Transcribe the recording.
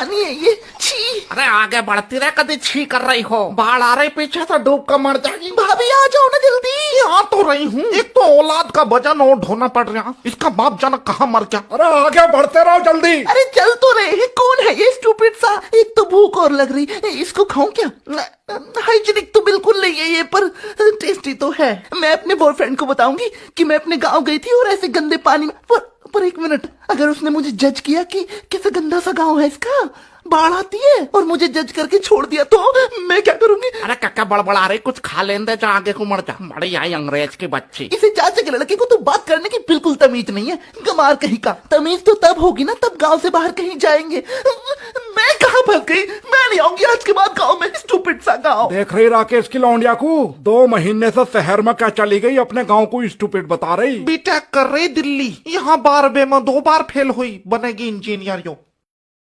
पानी है ये, छी। अरे आगे बढ़ती रहे, कभी छी कर रही हो। बाढ़ आ रही पीछे से, डूब कर मर जाएगी। भाभी आ जाओ ना जल्दी। आ तो रही हूँ। एक तो औलाद का वजन और ढोना पड़ रहा, इसका बाप जाना कहाँ मर गया। अरे आगे बढ़ते रहो जल्दी। अरे चल तो रहे हैं, कौन है ये स्टूपिड सा। एक तो भूख और लग रही, इसको खाऊं क्या? हाइजीनिक तो बिल्कुल नहीं है ये, पर टेस्टी तो है। मैं अपने बॉयफ्रेंड को बताऊंगी कि मैं अपने गांव गई थी और ऐसे गंदे पानी में। पर एक मिनट, अगर उसने मुझे जज किया कि कैसे गंदा सा गांव है इसका, बाढ़ आती है और मुझे जज करके छोड़ दिया तो मैं क्या करूंगी? अरे क्या बड़बड़ा रही, कुछ खा लेने दे, जा आगे को मर जा। बड़ी आई अंग्रेज की बच्ची। इसे चाचा के लड़के को तो बात करने की बिल्कुल तमीज नहीं है, गमार कहीं का। तमीज तो तब होगी ना तब गांव से बाहर कहीं जाएंगे। मैं कहाँ फंस गई? मैं नहीं आऊंगी आज के बाद गांव में, स्टूपिड सा गांव। देख रही राकेश की लौंडिया को, 2 महीने से शहर में क्या चली गई, अपने गांव को स्टूपिड बता रही। बीटेक कर रही दिल्ली, यहाँ 12 में 2 बार फेल हुई, बनेगी इंजीनियर। यो